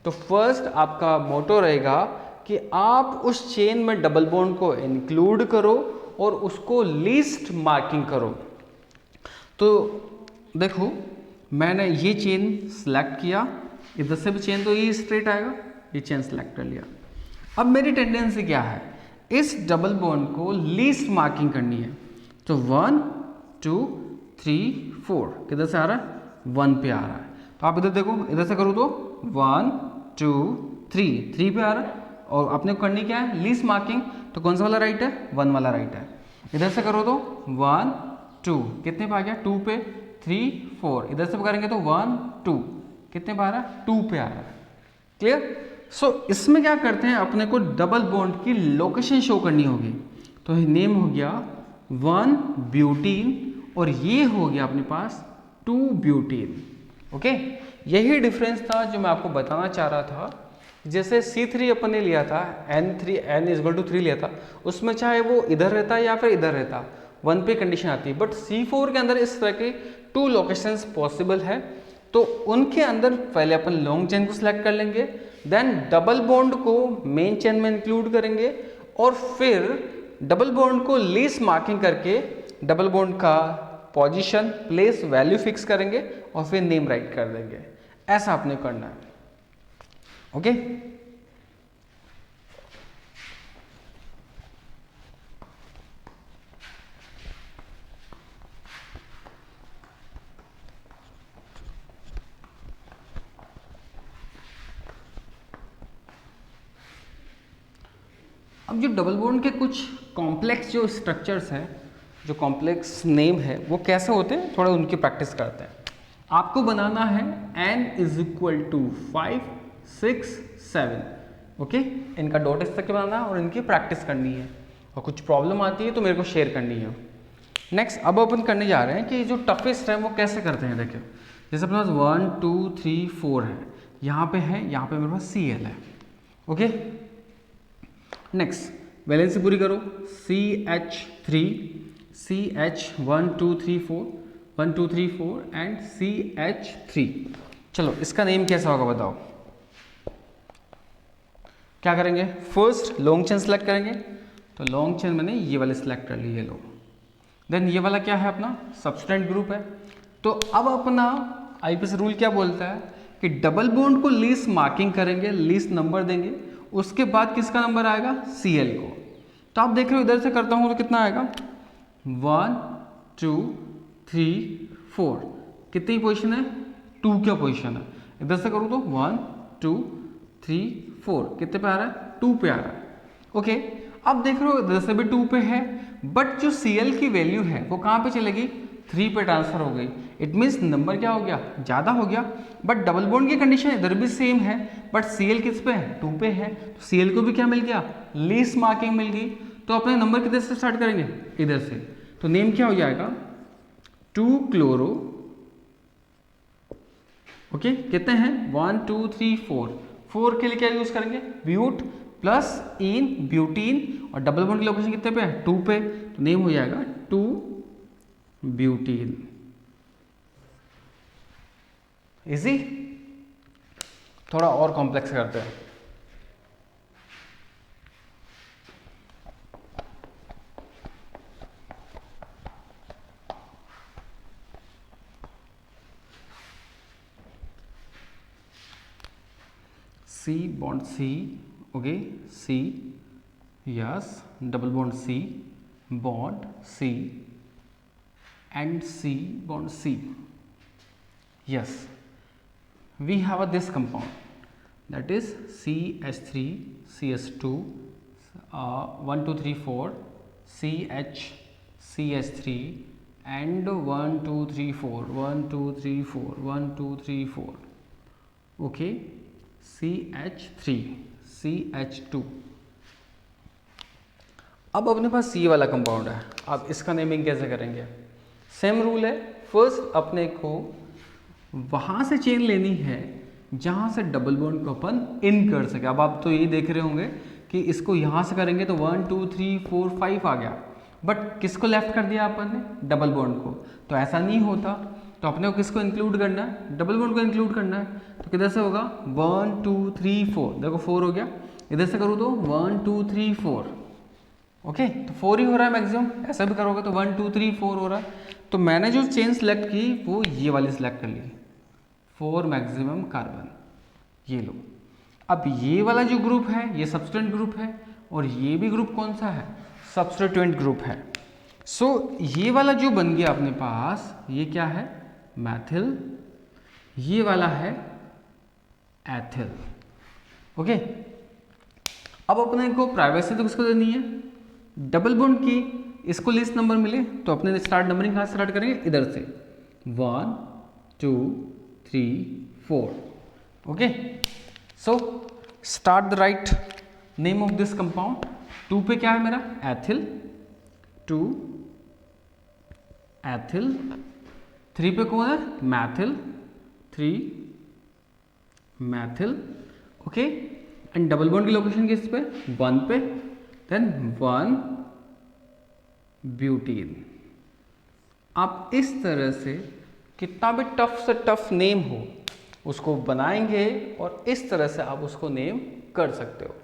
तो फर्स्ट आपका मोटो रहेगा कि आप उस चेन में डबल बॉन्ड को इंक्लूड करो और उसको लीस्ट मार्किंग करो। तो देखो मैंने ये चेन सेलेक्ट किया, इधर से भी चेन तो ये स्ट्रेट आएगा, ये चेन सेलेक्ट कर लिया। अब मेरी टेंडेंसी क्या है? इस डबल बॉन्ड को लीस्ट मार्किंग करनी है। तो 1 2 3 4 किधर से आ रहा है? 1 पे आ रहा है। तो आप इधर देखो, इधर से करो तो 1 2 3 पे आ रहा है। और आपने करनी क्या है? Least marking. तो कौन सा वाला राइट है? 1 वाला राइट है। इधर से करो तो 1 2 कितने पे आ गया? 2 पे। 3 4 इधर से करेंगे तो 1 2 कितने पे आ रहा है? 2 पे आ रहा है। क्लियर? सो इसमें क्या करते हैं, अपने को डबल बॉन्ड की लोकेशन शो करनी होगी। तो नेम हो गया 1 ब्यूटीन और ये हो गया अपने पास 2 ब्यूटीन। ओके, यही डिफरेंस था जो मैं आपको बताना चाह रहा था। जैसे C3 अपन ने लिया था, n=3 लिया था, उसमें चाहे वो इधर रहता या फिर इधर रहता, 1 पे कंडीशन आती है। बट C4 के अंदर इस तरह के 2 लोकेशंस पॉसिबल है। तो उनके अंदर पहले अपन लॉन्ग चेन को सिलेक्ट कर लेंगे, देन डबल बॉन्ड को मेन चेन में इंक्लूड करेंगे और फिर डबल बॉन्ड को लीस्ट मार्किंग करके डबल बॉन्ड का पोजीशन, प्लेस, वैल्यू फिक्स करेंगे और फिर नेम राइट कर देंगे। ऐसा आपने करना है। ओके, अब जो डबल बॉन्ड के कुछ कॉम्प्लेक्स जो स्ट्रक्चर्स हैं, जो कॉम्प्लेक्स नेम है, वो कैसे होते हैं थोड़ा उनकी प्रैक्टिस करते हैं। आपको बनाना है n=5 6 7। ओके, इनका डॉट स्ट्रक्चर बनाना है और इनकी प्रैक्टिस करनी है, और कुछ प्रॉब्लम आती है तो मेरे को शेयर करनी है। नेक्स्ट अब अपन करने जा रहे हैं कि जो टफेस्ट है वो कैसे करते हैं। देखिए जैसे अपने पास 1 2 3 4 है, यहाँ पे है, यहाँ पे मेरे पास Cl है। ओके, नेक्स्ट वैलेंसी पूरी करो। CH3 CH 1 2 3 4 1 2 3 4 and CH3। चलो इसका नेम कैसा होगा बताओ। क्या करेंगे? फर्स्ट लॉन्ग चेन सेलेक्ट करेंगे। तो लॉन्ग चेन मैंने ये वाले सेलेक्ट कर लिए, लो। देन ये वाला क्या है? अपना सब्सटेंट ग्रुप है। तो अब अपना IPS रूल क्या बोलता है कि डबल बॉन्ड को लीस्ट मार्किंग करेंगे, लीस्ट नंबर देंगे, उसके बाद किसका नंबर आएगा? Cl को। तो आप देख रहे हो इधर से करता हूं तो कितना आएगा? 1 2 3 4। कितनी पोजीशन है? 2 क्या पोजीशन है। इधर से करूँ तो 1 2 3 4 कितने पे आ रहा है? 2 पे आ रहा है। ओके, अब देख रहे हो इधर से भी 2 पे है, बट जो Cl की वैल्यू है वो कहाँ पे चलेगी? 3 पे ट्रांसफर हो गई। इट मीन्स नंबर क्या हो गया? ज़्यादा हो गया। बट डबल बॉन्ड की कंडीशन इधर भी सेम है, बट Cl किस पे है? 2 पे है। तो Cl को भी क्या मिल गया? लीस्ट मार्किंग मिल गई। तो अपने नंबर किधर से स्टार्ट करेंगे? इधर से। तो नेम क्या हो जाएगा? 2 क्लोरो। ओके, कितने हैं? 1 2 3 4। 4 के लिए क्या यूज करेंगे? ब्यूट प्लस इन ब्यूटीन, और डबल बॉन्ड की लोकेशन कितने पे है? 2 पे। तो नेम हो जाएगा 2 ब्यूटीन। इजी? थोड़ा और कॉम्प्लेक्स करते हैं। C bond C, okay, C, yes, double bond C, bond C, and C bond C. Yes, we have this compound, that is CH3 CH2 1 2 3 4 CH CH3 and 1 2 3 4 1 2 3 4 1 2 3 4, okay, CH3 CH2. अब अपने पास C वाला compound है, अब इसका naming कैसे करेंगे? Same rule है, first अपने को वहाँ से चेन लेनी है जहाँ से डबल बॉन्ड को अपन इन कर सके। अब आप तो यही देख रहे होंगे कि इसको यहाँ से करेंगे तो 1 2 3 4 5 आ गया, बट किसको लेफ्ट कर दिया अपन ने? डबल बॉन्ड को। तो ऐसा नहीं होता, तो अपने को किसको इंक्लूड करना है? डबल बॉन्ड को इंक्लूड करना है। तो किधर से होगा? 1 2 3 4, देखो 4 हो गया, इधर से करूँ तो 1 2 3 4, ओके, तो 4 ही हो रहा है मैक्सिमम। ऐसा भी करोगे तो 1 2 3 4 हो रहा है। तो मैंने जो चेन सेलेक्ट की वो ये वाली सिलेक्ट कर ली, 4 मैक्सिमम कार्बन, ये लो। अब ये वाला जो ग्रुप है ये सब्स्टिट्यूएंट ग्रुप है, और ये भी ग्रुप कौन सा है? सब्स्टिट्यूएंट ग्रुप है। सो ये वाला जो बन गया अपने पास, ये क्या है? मैथिल, ये वाला है एथिल, ओके। अब अपने को प्राइवेसी तो किसको देनी है? डबल बॉन्ड की। इसको लिस्ट नंबर मिले तो अपने स्टार्ट नंबरिंग कहाँ स्टार्ट करेंगे? इधर से 1 2 3 4, okay. So start the write name of this compound. 2 पे क्या है मेरा? Ethyl, 2 ethyl. 3 पे कौन है? Maithil, 3 Maithil, okay. And double bond की लोकेशन किस पे? 1 पे, देन 1 ब्यूटीन। आप इस तरह से कितना भी टफ से टफ नेम हो उसको बनाएंगे और इस तरह से आप उसको नेम कर सकते हो।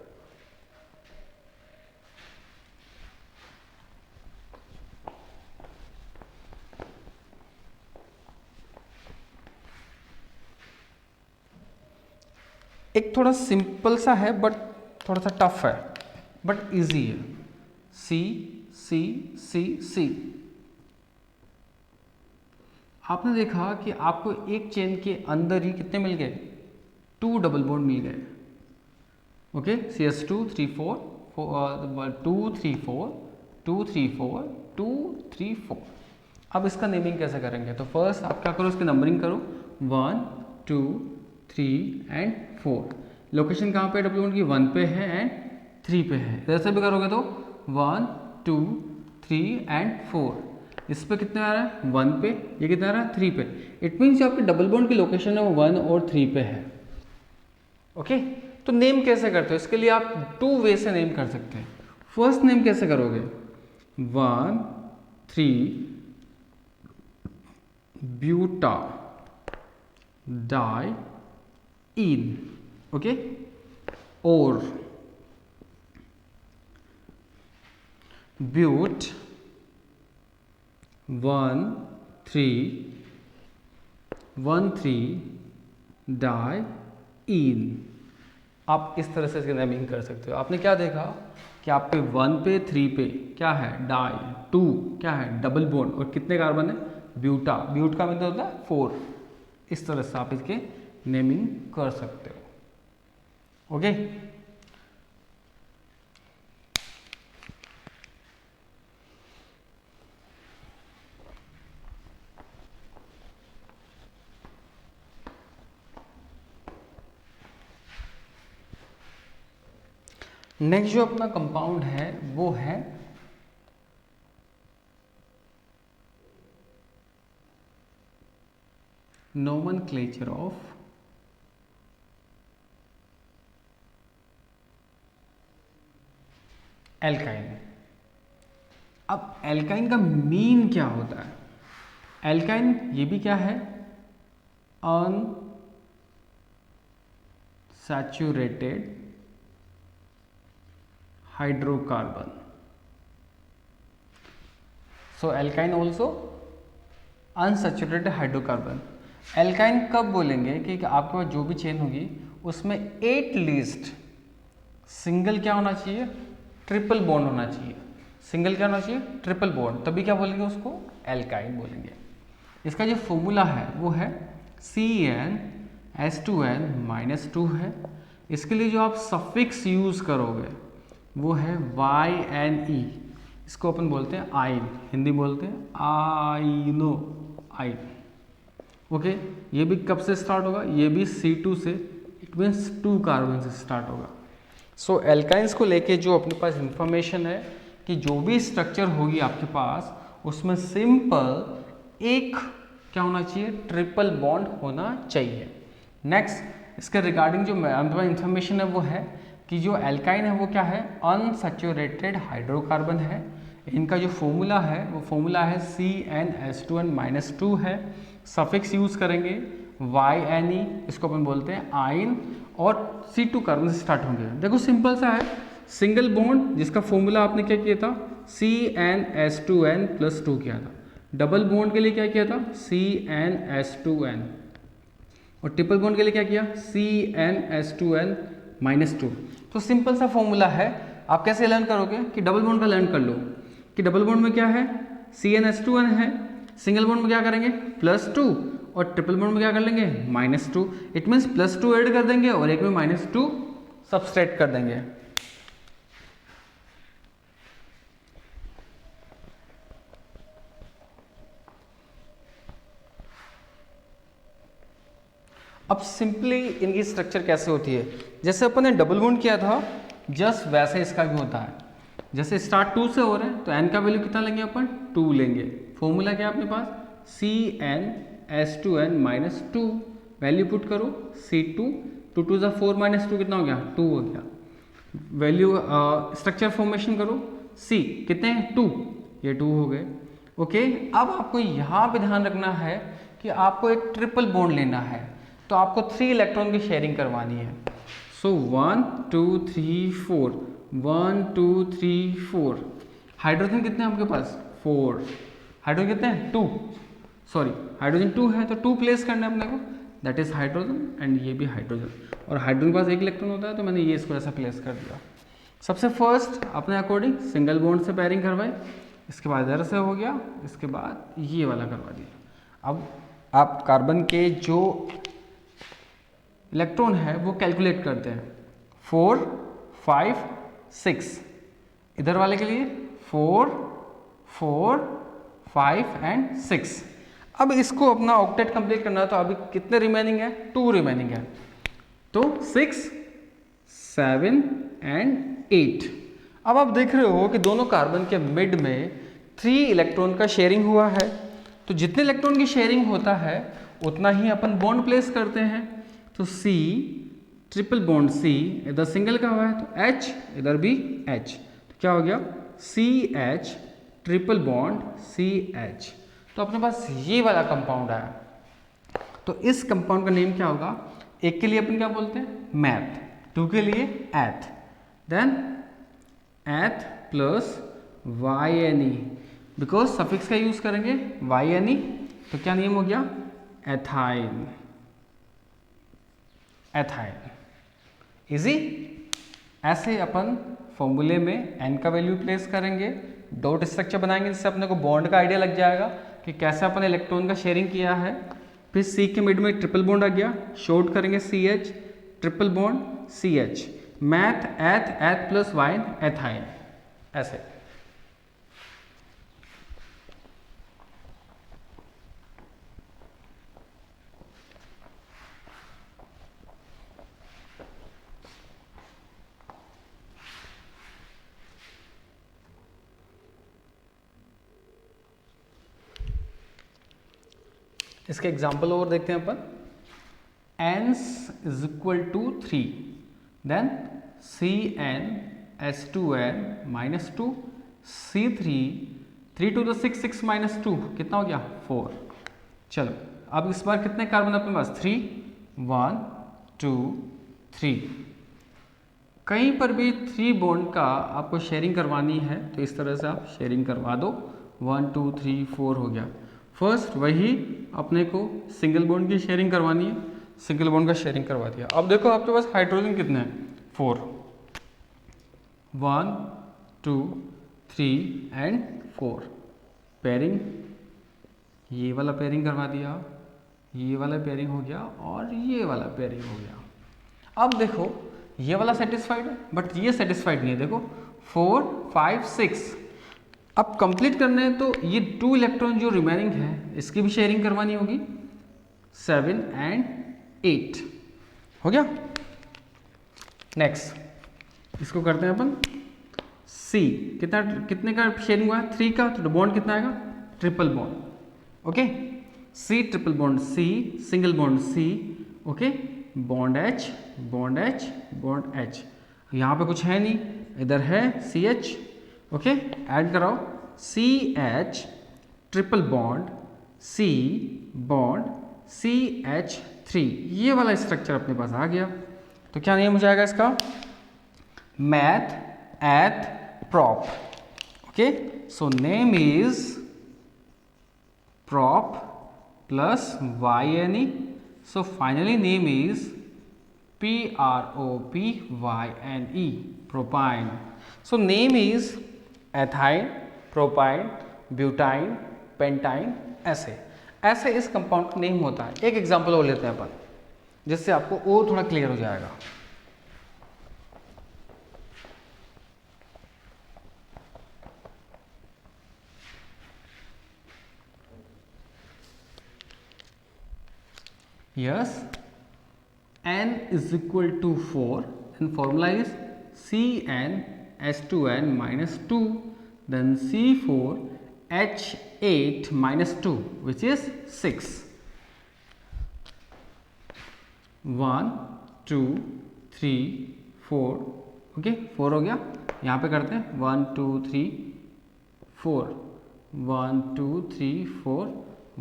एक थोड़ा सिंपल सा है बट थोड़ा सा टफ है, बट इजी है। सी सी सी सी। आपने देखा कि आपको एक चेन के अंदर ही कितने मिल गए? 2 डबल बॉन्ड मिल गए, ओके। CH2 3 4 2 3 4 2 3 4 2 3 4। अब इसका नेमिंग कैसे करेंगे? तो फर्स्ट आप क्या करो, इसकी नंबरिंग करो, 1 2 3 एंड 4। लोकेशन कहाँ पे डबल बॉन्ड की? 1 पे है एंड 3 पे है। इधर से भी करोगे तो 1 2 3 एंड 4। इस पे कितने आ रहा है? 1 पे। ये कितना आ रहा है? 3 पे। इट मीन्स जो आपके डबल बॉन्ड की लोकेशन है वो 1 और 3 पे है, ओके। तो नेम कैसे करते हो? इसके लिए आप 2 वे से नेम कर सकते हैं। फर्स्ट नेम कैसे करोगे? 1 3 ब्यूटा डाई इन, ओके। और ब्यूट 1 3 डाई इन। आप इस तरह से इसकी नेमिंग कर सकते हो। आपने क्या देखा कि आप पे 1 पे 3 पे क्या है? डाई। 2 क्या है? Double bond. और कितने कार्बन है? ब्यूटा। ब्यूट का मतलब होता है 4। इस तरह से आप इसके नेमिंग कर सकते हो, ओके। नेक्स्ट जो अपना कंपाउंड है वो है नोमेनक्लेचर ऑफ एल्काइन। अब एल्काइन का मीन क्या होता है? एल्काइन ये भी क्या है? Unsaturated hydrocarbon. So alkyne also unsaturated hydrocarbon. Alkyne कब बोलेंगे कि आपके पास जो भी चेन होगी उसमें एटलीस्ट सिंगल क्या होना चाहिए, ट्रिपल बॉन्ड होना चाहिए। सिंगल क्या होना चाहिए, ट्रिपल बॉन्ड, तभी क्या बोलेंगे उसको, एल्काइन बोलेंगे। इसका जो फॉर्मूला है वो है CnH2n-2 है। इसके लिए जो आप सफिक्स यूज करोगे वो है YnE, इसको अपन बोलते हैं आइन, हिंदी बोलते हैं आइनो, आइन। ओके, ये भी कब से स्टार्ट होगा, ये भी C2 से, इट मीन्स 2 कार्बन से स्टार्ट होगा। सो एल्काइंस को लेके जो अपने पास इंफॉर्मेशन है कि जो भी स्ट्रक्चर होगी आपके पास उसमें सिंपल एक क्या होना चाहिए, ट्रिपल बॉन्ड होना चाहिए। नेक्स्ट इसके रिगार्डिंग जो इंफॉर्मेशन है वो है कि जो एल्काइन है वो क्या है, अनसैचुरेटेड हाइड्रोकार्बन है। इनका जो फॉर्मूला है वो फॉर्मूला है CnH2n-2 है। सफिक्स यूज करेंगे YnE, इसको अपन बोलते हैं आइन, और C2 कार्बन से स्टार्ट होंगे। देखो सिंपल सा है, सिंगल बॉन्ड जिसका फॉर्मूला आपने क्या किया था, CnH2n+2 किया था। डबल बॉन्ड के लिए क्या किया था, CnH2n, और ट्रिपल बॉन्ड के लिए क्या किया, CnH2n-2। तो सिंपल सा फॉर्मूला है। आप कैसे लर्न करोगे कि डबल बॉन्ड का लर्न कर लो कि डबल बॉन्ड में क्या है, CnH2n है, सिंगल बॉन्ड में क्या करेंगे +2, और ट्रिपल बॉन्ड में क्या कर लेंगे -2। इट मीन्स +2 ऐड कर देंगे और एक में -2 सब्सट्रैक्ट कर देंगे। अब सिंपली इनकी स्ट्रक्चर कैसे होती है, जैसे अपन ने डबल बॉन्ड किया था जस्ट वैसे इसका भी होता है। जैसे स्टार्ट 2 से हो रहे हैं तो n का वैल्यू कितना लेंगे अपन, 2 लेंगे। फॉर्मूला क्या है अपने पास, CnH2n-2, वैल्यू पुट करो C2, 2 2 4 -2 कितना हो गया, 2 हो गया। वैल्यू स्ट्रक्चर फॉर्मेशन करो, C कितने हैं 2, ये 2 हो गए। ओके, अब आपको यहाँ पे ध्यान रखना है कि आपको एक ट्रिपल बॉन्ड लेना है, तो आपको 3 इलेक्ट्रॉन की शेयरिंग करवानी है। सो 1 2 3 4, 1 2 3 4। हाइड्रोजन कितने हैं आपके पास, 4। हाइड्रोजन कितने हैं, 2, सॉरी हाइड्रोजन 2 है तो 2 प्लेस करना है अपने को, दैट इज हाइड्रोजन, एंड ये भी हाइड्रोजन, और हाइड्रोजन के पास 1 इलेक्ट्रॉन होता है तो मैंने ये इसको ऐसा प्लेस कर दिया। सबसे फर्स्ट अपने अकॉर्डिंग सिंगल बॉन्ड से पेयरिंग करवाई, इसके बाद इधर से हो गया, इसके बाद ये वाला करवा दिया। अब आप कार्बन के जो इलेक्ट्रॉन है वो कैलकुलेट करते हैं, 4 5 6, इधर वाले के लिए 4 4 5 एंड 6। अब इसको अपना ऑक्टेट कंप्लीट करना है, तो अभी कितने रिमेनिंग है, 2 रिमेनिंग है, तो 6 7 एंड 8। अब आप देख रहे हो कि दोनों कार्बन के मिड में 3 इलेक्ट्रॉन का शेयरिंग हुआ है, तो जितने इलेक्ट्रॉन की शेयरिंग होता है उतना ही अपन बॉन्ड प्लेस करते हैं। तो C ट्रिपल बॉन्ड C, इधर सिंगल का हुआ है तो H, इधर भी H, तो क्या हो गया CH ट्रिपल बॉन्ड CH। तो अपने पास ये वाला कंपाउंड आया, तो इस कंपाउंड का नेम क्या होगा, एक के लिए अपन क्या बोलते हैं मैथ, 2 के लिए एथ, देन एथ प्लस YnE, बिकॉज सफिक्स का यूज करेंगे YnE, तो क्या नेम हो गया एथाइन, एथाइन। इजी, ऐसे अपन फॉर्मूले में n का वैल्यू प्लेस करेंगे, डॉट स्ट्रक्चर बनाएंगे जिससे अपने को बॉन्ड का आइडिया लग जाएगा कि कैसे अपन इलेक्ट्रॉन का शेयरिंग किया है। फिर C के मिड में ट्रिपल बॉन्ड आ गया, शॉर्ट करेंगे CH, triple bond CH, math एथ, एथ प्लस वाइन एथाइन, ऐसे। इसके एग्जाम्पल और देखते हैं अपन, N is equal to 3, then CnH2n-2, C3, 3 to the 6, 6 minus 2 कितना हो गया 4। चलो अब इस बार कितने कार्बन अपने पास 3, 1 2 3। कहीं पर भी 3 बॉन्ड का आपको शेयरिंग करवानी है तो इस तरह से आप शेयरिंग करवा दो, 1 2 3 4 हो गया। फर्स्ट वही अपने को सिंगल बॉन्ड की शेयरिंग करवानी है, सिंगल बॉन्ड का शेयरिंग करवा दिया। अब देखो आपके पास हाइड्रोजन कितने हैं, 4, 1 2 3 एंड 4। पेयरिंग, ये वाला पेयरिंग करवा दिया, ये वाला पेयरिंग हो गया और ये वाला पेयरिंग हो गया। अब देखो ये वाला सेटिस्फाइड है बट ये सेटिस्फाइड नहीं है। देखो 4 5 6 अब कंप्लीट करने हैं तो ये 2 इलेक्ट्रॉन जो रिमेनिंग है इसकी भी शेयरिंग करवानी होगी, 7 एंड 8 हो गया। नेक्स्ट इसको करते हैं अपन सी, कितने का शेयरिंग हुआ है, 3 का, तो बॉन्ड कितना आएगा, triple bond. Okay, C triple bond C, single bond C, okay, bond H bond H bond H. यहाँ पे कुछ है नहीं, इधर है सी एच, ओके, ऐड कराओ C H triple bond C bond C H 3, ये वाला स्ट्रक्चर अपने पास आ गया। तो क्या नेम हो जाएगा इसका, मैथ एथ prop, okay, so name is prop plus YNE, so finally name is PROPYNE, propyne. So name is ethyne, propyne, butyne, pentyne, ऐसे इस कंपाउंड का नेम होता है। एक एग्जांपल और लेते हैं अपन जिससे आपको और थोड़ा क्लियर हो जाएगा। Yes, N is equal to 4 and formula is CnH2n minus 2, then C4H8 minus 2 which is 6. 1 2 3 4, okay 4 हो गया। यहाँ पे करते हैं 1 2 3 4, 1 2 3 4,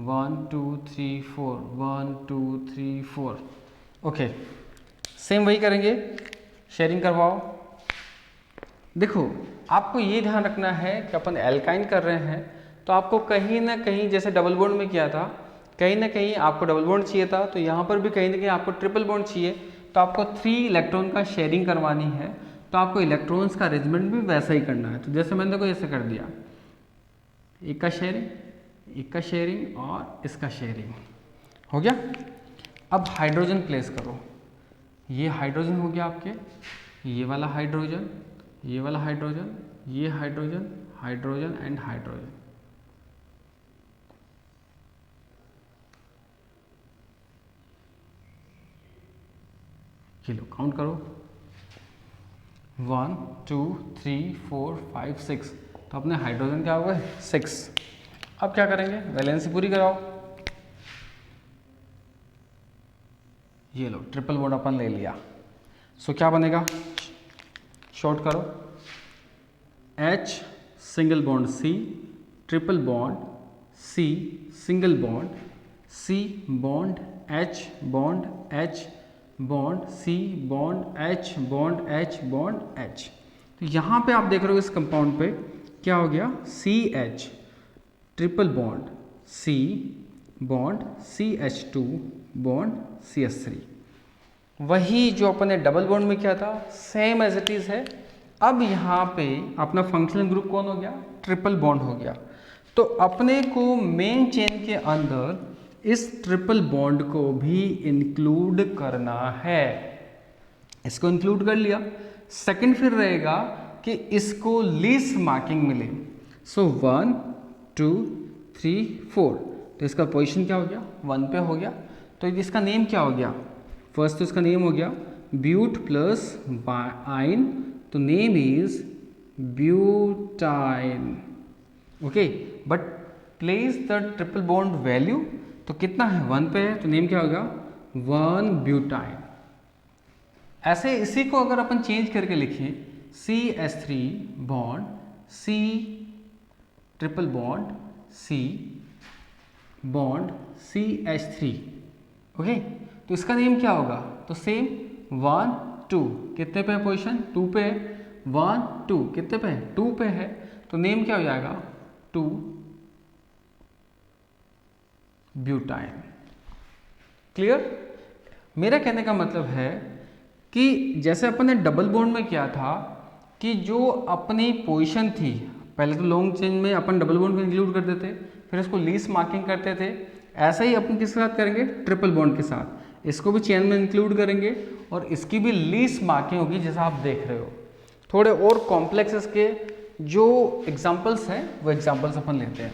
1 2 3 4, 1 2 3 4, ओके। सेम वही करेंगे, शेयरिंग करवाओ। देखो आपको ये ध्यान रखना है कि अपन एल्काइन कर रहे हैं तो आपको कहीं ना कहीं, जैसे डबल बॉन्ड में किया था, कहीं ना कहीं आपको डबल बॉन्ड चाहिए था, तो यहाँ पर भी कहीं ना कहीं आपको ट्रिपल बॉन्ड चाहिए। तो आपको 3 इलेक्ट्रॉन का शेयरिंग करवानी है, तो आपको इलेक्ट्रॉन्स का अरेंजमेंट भी वैसा ही करना है। तो जैसे मैंने देखो ऐसे कर दिया, एक का शेयरिंग, एक का शेयरिंग और इसका शेयरिंग हो गया। अब हाइड्रोजन प्लेस करो, ये हाइड्रोजन हो गया आपके, ये वाला हाइड्रोजन, ये वाला हाइड्रोजन, ये हाइड्रोजन, हाइड्रोजन एंड हाइड्रोजन। ये लो काउंट करो, 1 2 3 4 5 6, तो अपने हाइड्रोजन क्या हो गए 6। अब क्या करेंगे, वैलेंसी पूरी कराओ। ये लो ट्रिपल बॉन्ड अपन ले लिया, सो क्या बनेगा, शॉर्ट करो, H single bond C, triple bond C, single bond C bond H bond H bond C bond H bond H bond H। तो यहाँ पे आप देख रहे हो इस कंपाउंड पे क्या हो गया, CH triple bond C bond CH2 bond CH3। वही जो अपन ने डबल बॉन्ड में किया था, सेम एज इट इज है। अब यहाँ पे अपना फंक्शनल ग्रुप कौन हो गया, ट्रिपल बॉन्ड हो गया। तो अपने को मेन चेन के अंदर इस ट्रिपल बॉन्ड को भी इंक्लूड करना है। इसको इंक्लूड कर लिया, सेकंड फिर रहेगा कि इसको लीस्ट मार्किंग मिले। सो 1 2 3 4, तो इसका पोजीशन क्या हो गया, 1 पे हो गया। तो इसका नेम क्या हो गया, फर्स्ट तो इसका नेम हो गया ब्यूट प्लस आइन, तो name is butyne, okay. But place the triple bond value, तो कितना है 1 पे है, तो नेम क्या होगा 1 ब्यूटाइन। ऐसे इसी को अगर अपन चेंज करके लिखें, CH3 bond C triple bond C bond CH3, okay. तो इसका नेम क्या होगा, तो सेम 1 2, कितने पे है पोजीशन, 2 पे है, 1 2 कितने पे है, 2 पे है, तो नेम क्या हो जाएगा 2 ब्यूटाइन। क्लियर। मेरा कहने का मतलब है कि जैसे अपन ने डबल बॉन्ड में किया था कि जो अपनी पोजीशन थी, पहले तो लॉन्ग चेन में अपन डबल बॉन्ड को इंक्लूड करते थे, फिर उसको लीस्ट मार्किंग करते थे, ऐसा ही अपन किसके साथ करेंगे, ट्रिपल बॉन्ड के साथ। इसको भी चेन में इंक्लूड करेंगे और इसकी भी लीस्ट मार्किंग होगी जैसा आप देख रहे हो। थोड़े और कॉम्प्लेक्स इसके जो एग्जाम्पल्स हैं वो एग्जाम्पल्स अपन लेते हैं।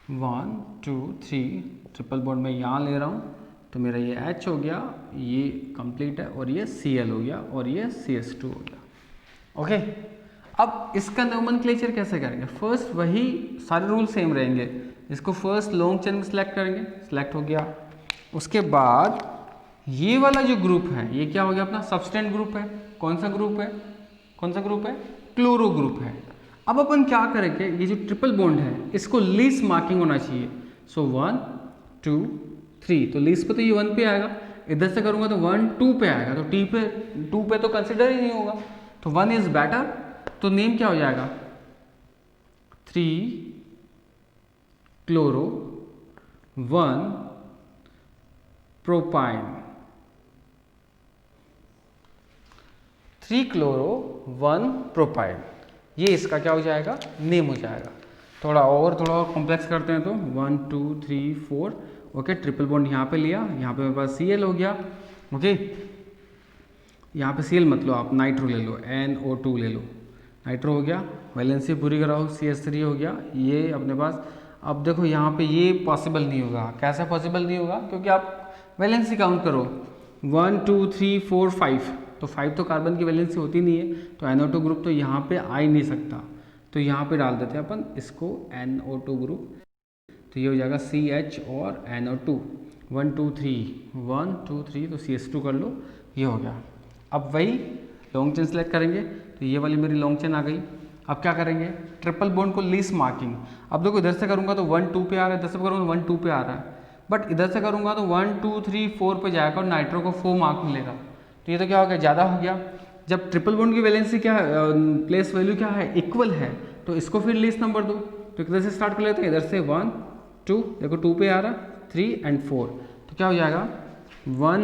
One two three triple bond में यहाँ ले रहा हूँ, तो मेरा ये H हो गया, ये कंप्लीट है, और ये Cl हो गया, और ये CS2 हो गया। ओके, अब इसका नोमेनक्लेचर कैसे करेंगे? फर्स्ट वही सारे रूल सेम रहेंगे। इसको फर्स्ट लॉन्ग चेन में सिलेक्ट करेंगे, सिलेक्ट हो गया। उसके बाद ये वाला जो ग्रुप है ये क्या हो गया अपना सब्सटेंट ग्रुप है। कौन सा ग्रुप है? कौन सा ग्रुप है? क्लोरो ग्रुप है। अब अपन क्या करेंगे, ये जो ट्रिपल बॉन्ड है इसको लीस्ट मार्किंग होना चाहिए। सो 1 2 3, तो लीस्ट पे तो ये 1 पे आएगा, इधर से करूंगा तो 1 2 पे आएगा, तो टी पे 2 पे तो कंसिडर ही नहीं होगा, तो 1 इज बेटर। तो नेम क्या हो जाएगा? 3 क्लोरो 1 प्रोपाइन, 3 क्लोरो 1 प्रोपाइन, ये इसका क्या हो जाएगा? नेम हो जाएगा। थोड़ा और कॉम्प्लेक्स करते हैं तो 1 2 3 4, ओके, ट्रिपल बॉन्ड यहाँ पे लिया, यहाँ पे मेरे पास Cl हो गया। ओके, यहाँ पे Cl मत लो आप, नाइट्रो ले लो, NO2 ले लो, नाइट्रो हो गया, वैलेंसी पूरी कराओ, CS3 हो गया, ये अपने पास। अब देखो यहाँ पे ये पॉसिबल नहीं होगा। कैसे पॉसिबल नहीं होगा? क्योंकि आप वैलेंसी काउंट करो, 1 2 3 4 5, तो 5 तो कार्बन की वैलेंसी होती नहीं है, तो NO2 ग्रुप तो यहाँ पे आ ही नहीं सकता। तो यहाँ पे डाल देते हैं अपन इसको NO2 ग्रुप, तो ये हो जाएगा CH और NO2, 1 2 3 तो CS2 कर लो, ये हो गया। अब वही लॉन्ग चेन सेलेक्ट करेंगे, तो ये वाली मेरी लॉन्ग चेन आ गई। अब क्या करेंगे? ट्रिपल बॉन्ड को लीस्ट मार्किंग। अब देखो इधर से करूँगा तो 1 2 पे आ रहा है, इधर से करूँगा तो 1 2 पे आ रहा है, बट इधर से करूँगा तो 1 2 3 4 पे जाएगा और नाइट्रो को 4 मार्क मिलेगा, तो ये तो क्या हो गया? ज़्यादा हो गया। जब ट्रिपल बॉन्ड की वैलेंसी क्या है, प्लेस वैल्यू क्या है? इक्वल है, तो इसको फिर लीस्ट नंबर दो। तो इधर से स्टार्ट कर लेते हैं, इधर से 1 2, देखो 2 पे आ रहा, 3 एंड 4, तो क्या हो जाएगा? 1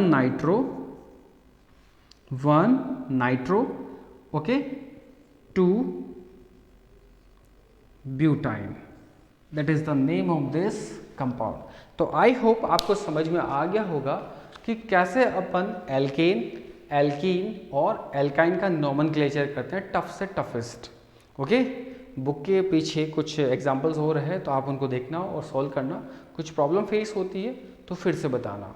nitro, okay, 2 butyne, that is the name of this compound. तो आई होप आपको समझ में आ गया होगा कि कैसे अपन एल्केन, एल्कीन और एल्काइन का नोमेनक्लेचर करते हैं, टफ से टफेस्ट। ओके, बुक के पीछे कुछ एग्जांपल्स हो रहे हैं, तो आप उनको देखना और सॉल्व करना। कुछ प्रॉब्लम फेस होती है तो फिर से बताना।